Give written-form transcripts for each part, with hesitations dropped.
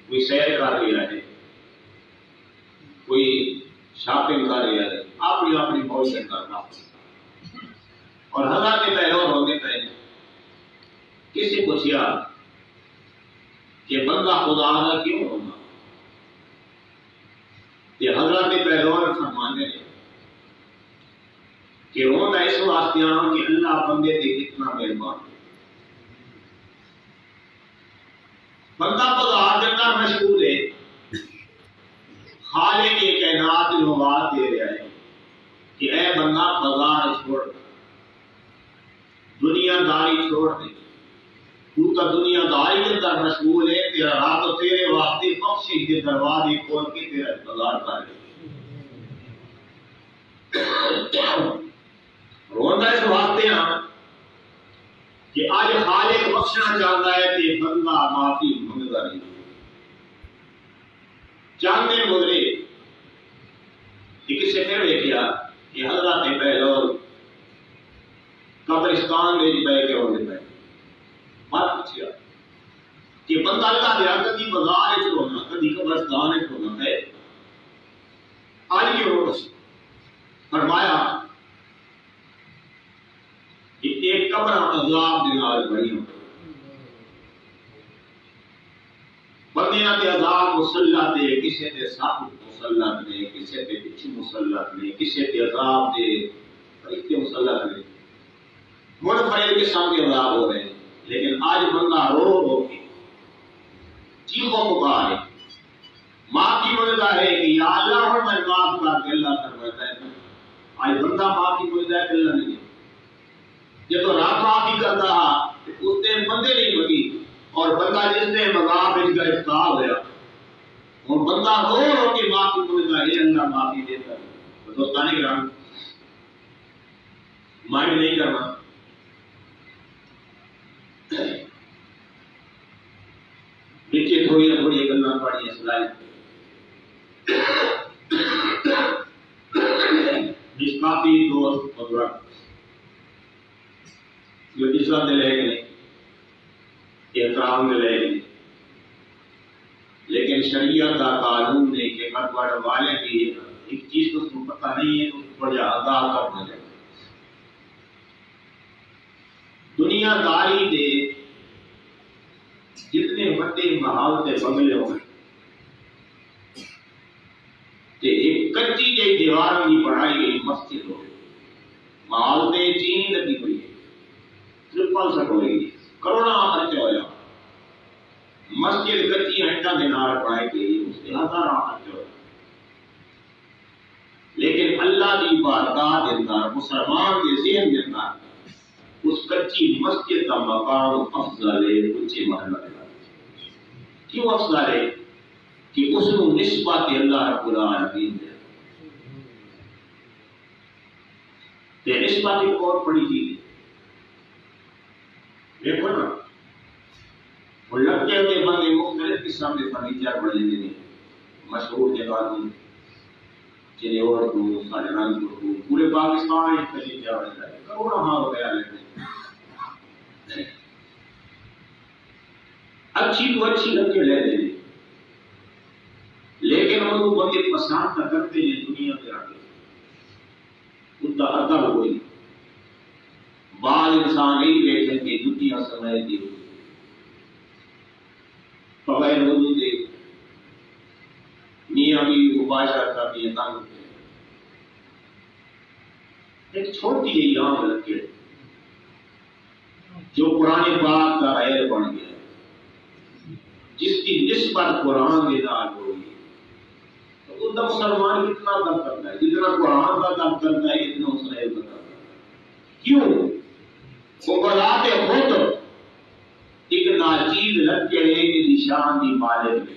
کوئی سیر کر رہا ہے، کوئی شاپنگ کر رہا ہے، اپنی اپنی موج سے کرنا، اور حضرت پہلوان ہونے پہ کسی پوچھا کہ بندہ خدا کا کیوں ہونا، کہ حضرت پہلوان فرمانے ہیں کہ ہوتا اس واسطے کہ اللہ بندے سے کتنا مہربان ہے۔ بندہ خدا جتنا مشغول ہے، خالق کے کائنات کو بات دے رہا ہے کہ اے بندہ بازار چھوڑ، دنیا داری چھوڑ دے، تو تا دنیا داری کے اندر مشغول ہے، تیرا رات تیرے واسطے بخشش کے دروازے کھول کے تیرا انتظار کر رہے۔ روندہ اس واسطے ہاں کہ آج خالق بخشنا چاہتا ہے کہ بندہ معافی منگتا نہیں۔ چند دن گزرے کسی پھر دیکھا کہ حضرت پہلوان قبرستان میں پہ کے ہونے پہ بات پوچھا کہ بندہ اللہ دیا کدی بازار ہونا، کدی قبرستان ہونا ہے، آج کی روز فرمایا کہ ایک قبر عذاب دینار بڑی ہو، بندیاں کے عذاب مسلط دے، کسی تے ساتھ مسلط نے، کسی تے پچھو مسلط نے، کسی تے عذاب دے فرشتے مسلط نے، منفرد قسم کے عذاب ہو رہے ہیں، لیکن آج بندہ رو رو کے چیخوں پکار ہے، معافی مانگتا ہے کہ یا اللہ میں معاف کر کے، اللہ فرماتا ہے آج بندہ معافی مانگتا ہے کہ اللہ نہیں، یہ تو رات معافی کرتا ہے، اس نے بندے نہیں مانگی، اور بندہ جس نے مذاق میں گرفتار ہوا اور بندہ رو رو کے معافی مانگتا ہے، اللہ معافی دیتا ہے۔ دوستان کرام، مائنڈ نہیں کرنا، نیچے تھوڑی تھوڑی گلیں پڑھی اسلام جس کافی دوست اور جو اسلام دے لے گئے احترام دے لے گئے، لیکن شریعت کا قانون نے کہ گھر والے کی ایک چیز تو اس کو پتہ نہیں ہے تو بڑا ادا کرنا ہے۔ دنیا داری دے جتنے بڑے محل سے بنگلے ہوئے کہ ایک کچی جی دیوار کی بڑھائی گئی مسجد ہو، محل سے چینی لگی ہوئی ہے، ٹرپل سٹ ہوئی، کروڑا خرچ ہوا، مسجد کچی ہنڈا دینار پڑھائی گئی، اس کے ہزار خرچ ہوا، لیکن اللہ کی بارگاہ کے اندر مسلمان کے ذہن کے اندر اس کچی مسجد کا مقام افضل ہے، اونچے محلہ ہے۔ کیوں افضل ہے؟ کہ اس کو نسبت اللہ رب العالمین ہے، کہ نسبت ایک اور بڑی چیز ہے۔ دیکھو نا، وہ لڑکے ہوئے بندے مختلف قسم کے فرنیچر بڑے ہیں، مشہور جگہ میں جنہیں اور کو سارے رنگ کو پورے پاکستان میں فرنیچر بڑے ہیں، کروڑوں روپیہ لیتے ہیں۔ اچھی تو اچھی لڑکے لے دیں، لیکن وہ بندے پسند نہ کرتے ہیں دنیا کے آگے، ان کا ادب کوئی بعض انسان نہیں دیکھیں کہ دنیا سمجھ دی بغیر وضو دے میاں بھی مباشرت کا بھی تعلق ہے۔ ایک چھوٹی جی عام لڑکے جو قرآن پاک کا غیر بن گیا، جس کی نسبت قرآن کے ساتھ ہو گئی، تو ان کا مسلمان کتنا دم کرتا ہے، جتنا قرآن کا دم کرتا ہے اتنا اسرائیل کا دم کرتا ہے۔ کیوں؟ وہ بذات خود ایک ناچیز لڑکے کی نشان کی مالک ہے۔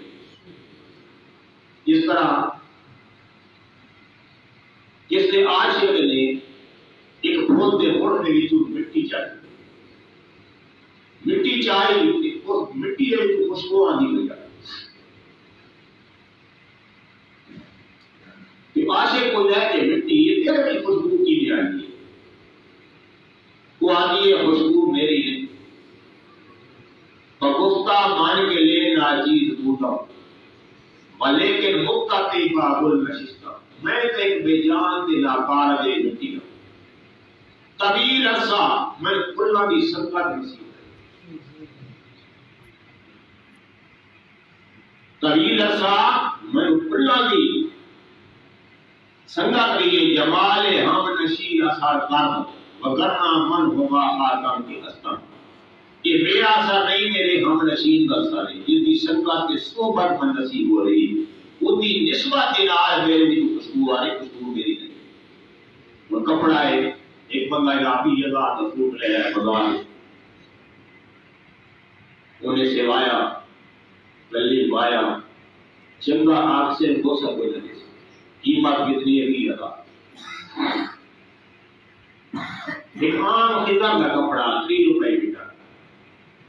اس طرح جس نے عاشق نے ایک پھول دے پھڑ کے وچوں مٹی چاہی، مٹی چاہی، اس مٹی ہے جو خوشبو آنی ہوئی ہے، کہ عاشق کو جائے کہ مٹی یہ تیرے کی خوشبو کی نہیں آئی ہے، وہ آتی ہے خوشبو میری ہے، اور گفتہ مان کے لے ناچیز بوٹا، ولیکن مقتی باب النشستہ، میں تو ایک بے جان دے لاکار دے مٹی ہوں، طویل عرصہ میں کھلا بھی سنگت نصیب ہے، طویل عرصہ میں کھلا بھی سنگت لیے جمال ہم نشی اثر کرم وگرنا من ہوگا آدم کی استم، کہ میرا اثر نہیں میرے ہم نشین کا اثر ہے، جن کی سنگت کے صحبت من نصیب ہو رہی ان کی نسبت نال میرے بھی خوشبو آ رہی، خوشبو میری نہیں۔ وہ کپڑا ہے، ایک بندہ آپ ہی جگہ تو فروٹ لے آیا بازار، انہیں سوایا گلی وایا چنگا آگ سے دو سا کوئی لگے، قیمت کتنی ہے بھی ادا، ایک عام خزاں کا کپڑا 3 روپے بکا،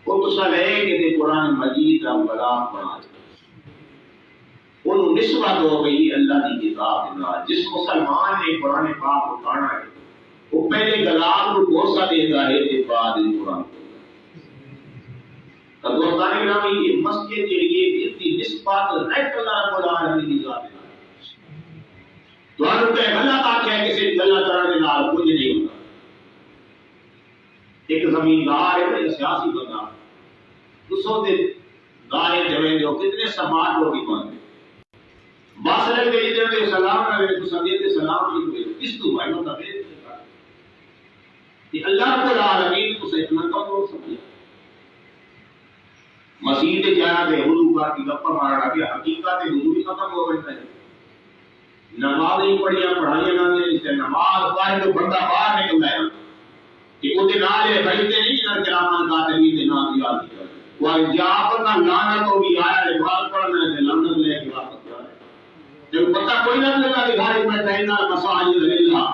وہ تو سب ہے کہ قرآن مجید کا بلاغ بنا دے، انہوں نسبت ہو گئی اللہ کی کتاب کے، جس مسلمان نے قرآن پاک کو پڑھنا ہے وہ پہلے گلاب کو گوسا دیتا ہے کے بعد قرآن کو۔ تو دوستان گرامی یہ مسجد کے لیے اتنی نسبت رہت اللہ رب العالمین کی ذات ہے، تو ہر پہ غلط آکھا ہے کسی غلط کرنے نال کچھ نہیں ہوتا۔ ایک زمیندار ہے ایک سیاسی بندہ، دوسروں دے دارے جویں جو کتنے سماج لوگ ہی مانتے بس لگ گئی جب سلام نہ کرے تو سبھی سلام نہیں ہوئے، اس تو بھائی مطلب ہے کہ اللہ رب العالمین کو سے اتنا کم لوگ سمجھے، مسیح نے جایا کہ وضو کر کے گپا مارا لگا، حقیقت وضو بھی ختم ہو گئی ہے، نماز نہیں پڑھیا پڑھائیاں نہ دے، نماز پڑھ کے بندہ باہر نکل گیا کہ وہ نال بیٹھتے نہیں جنہاں کلام کا تبھی دے نام یاد کر وہ جاب کا لعنت ہو بھی آیا ہے نماز پڑھنا ہے لعنت لے کے واپس جا رہا ہے، جب پتہ کوئی نہ لگا کہ گھر میں تینا مساجد للہ،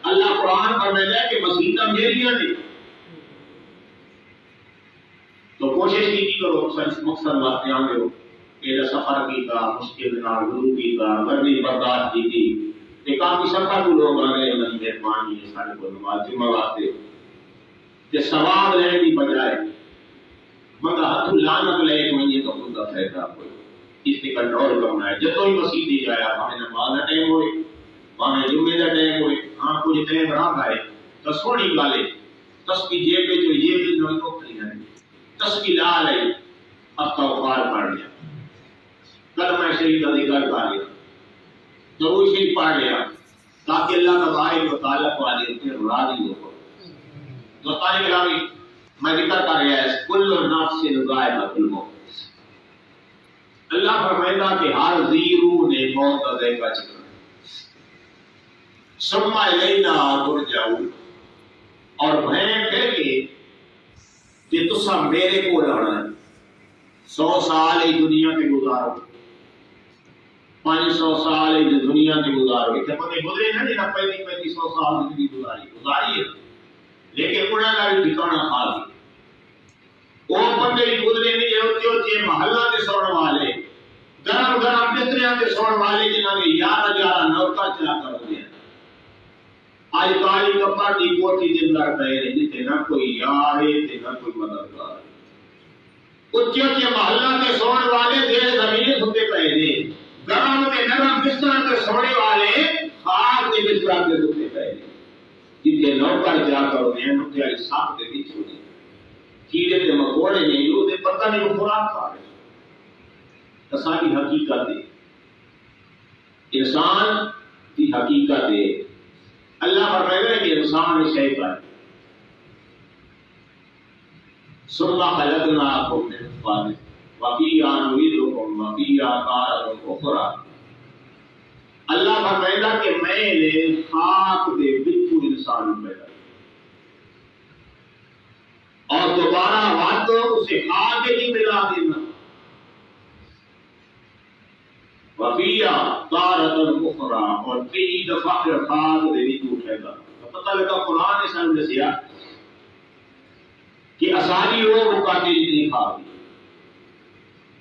اللہ قرآن فرماتا ہے کہ مسجدیں میری ہیں، تو کوشش کی کرو مقصد واسطے آگے ہو کہ سفر کی کا مشکل نال وضو کی کا گرمی برداشت کی تھی کہ کافی سفر کو لوگ آ گئے اللہ کی مہربانی ہے سارے کو نماز جمعہ واسطے کہ ثواب لینے کی بجائے مگر ہاتھ لعنت لے کے یہ تو خود کا فائدہ کوئی اس نے کنٹرول کرنا ہے، جتوں ہی مسجد دی جایا ہمیں نماز کا ٹائم ہوئے ہمیں جمعے کا ٹائم ہوئے، ہاں کچھ ٹائم رہا ہے تو سونی گالے تسبیح جیب میں جو یہ بھی نہ تو کھلی ہے تسبیح لا لئی استغفار پڑھ لیا، کلمہ شریف کا ذکر کر لیا، درود شریف پڑھ لیا تاکہ اللہ تبارک و تعالیٰ کو آج اتنے راضی ہو۔ دوستان گرامی میں ذکر کر رہا ہے کل نفس ذائقۃ الموت، اللہ فرمائے کہ ہر ذی روح نے موت کا ذائقہ چکھا ثم الینا ترجعون، اور میں کہہ کے کہ تسا میرے کو آنا ہے، 100 سال ہی دنیا کے گزارو، 500 سال ہی دنیا کے گزارو، اتنے پتے گزرے نا جنہاں 3500 سال زندگی گزاری ہے، لیکن انہوں نے بھی ٹھکانا کھا دی، وہ بندے بھی گزرے نہیں جو اچھے محلہ کے سوڑ والے گرم گرم بستریاں کے سوڑ والے جنہوں نے 11 نوکر چلا کر ہوئے ہیں، آج کالی کپڑا کی کوٹھی دن لڑ پہے رہے جتے نہ کوئی یار ہے نہ کوئی مددگار ہے، اچھے اچھے محلہ کے سوڑ والے دیر زمین ستے پہے رہے، گرم کے نرم بستر کے سوڑے والے خاک کے بستر کے ستے پہے رہے، جن کے نوکر جا کر انہیں نکتے والی سانپ کے بیچ ہونے کیڑے تے مکوڑے نہیں جو دے پتہ نہیں وہ خوراک کھا رہے، تسالی حقیقت ہے، انسان کی حقیقت ہے، اللہ فرمائے کہ انسان شیء ہے، ثم خلقناکم من نطفۃ وفیہا نعیدکم وفیہا تارۃ اخری، اللہ فرمائے کہ میں نے خاک دے بچو انسان پیدا اور دوبارہ وعدوں اسے خاک ہی ملا دینا، وفیہا تارۃ اخری، اور کئی دفعہ پھر خاک دے وچ اٹھے گا۔ پتہ لگا قرآن نے سن دسیا کہ اسانی وہ مقاتی نہیں کھا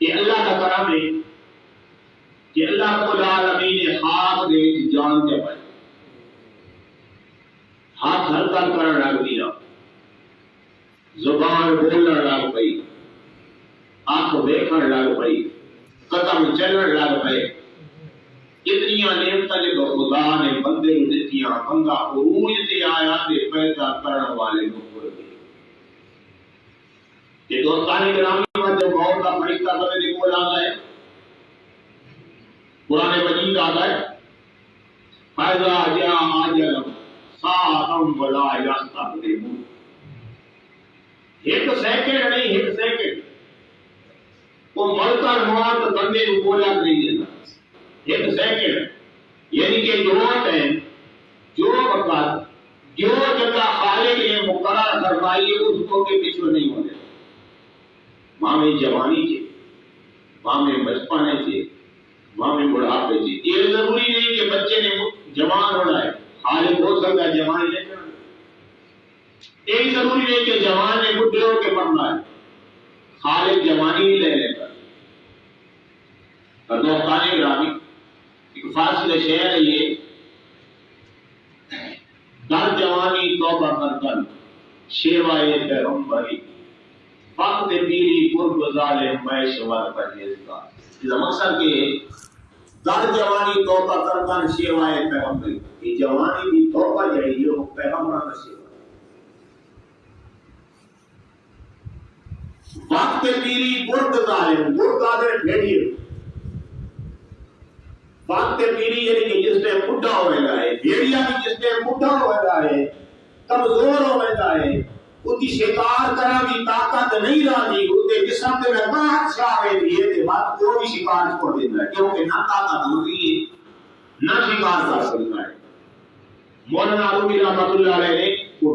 کہ اللہ کا کرم ہے کہ اللہ رب العالمین نے خاک دے وچ جان دے پائے، ہاتھ حرکت کرن لگ پیا، زبان بولن لگ پئی، آنکھ دیکھن لگ پئی، قدم چلن لگ پئے، انہیاں نعمتاں جو خدا نے بندے نوں دتیاں بندہ عروج تے آیا تے پیدا کرن والے نوں بھول گیا کہ دوستان گرامی جو موت کا فرشتہ بندے دے کول آندا ہے قرآن مجید آتا ہے فَإِذَا جَاءَ أَجَلُهُمْ سَاعَةً وَلَا يَسْتَقْدِمُونَ ایک سیکنڈ نہیں ایک سیکنڈ وہ مرتا موت بندے کو بولا نہیں دیتا ایک سیکنڈ یعنی کہ جو ٹائم جو وقت جو جگہ خالق نے مقرر فرمائی ہے اس کو کے پیچھے نہیں ہونے ماں میں جوانی چاہیے ماں میں بچپنے چاہیے ماں میں بڑھاپے چاہیے یہ ضروری نہیں کہ بچے نے جوان ہونا ہے خالق ہو سکتا ہے جوان لے کر یہ ضروری نہیں کہ جوان نے بڈھے ہو کے مرنا ہے خالق جوانی ہی لے لیتا اور دوستان گرامی ایک فاصل شہر ہے یہ در جوانی توبہ کردن شیوائے پیغمبری وقت پیری قرب ظالم میں شوار پرہیزگار اس مقصد کہ در جوانی توبہ کردن شیوائے پیغمبری یہ جوانی بھی توبہ جڑی ہے وہ پیغمبران کا شیوا وقت پیری قرب ظالم قرب آدھر بھیڑیے وقت پیری یعنی کہ جس نے بڈھا ہوئے ہے بھیڑیا بھی جس نے بڈھا ہوئے ہے کمزور ہوئے ہے اس کی شکار کرا بھی طاقت نہیں رہی اس کے جسم کے میں بہت شاوے دیئے تھے بات کو بھی شکار چھوڑ دیتا ہے کیونکہ نہ طاقت ہوئی ہے نہ شکار کر سکتا ہے مولانا رومی رحمت اللہ علیہ نے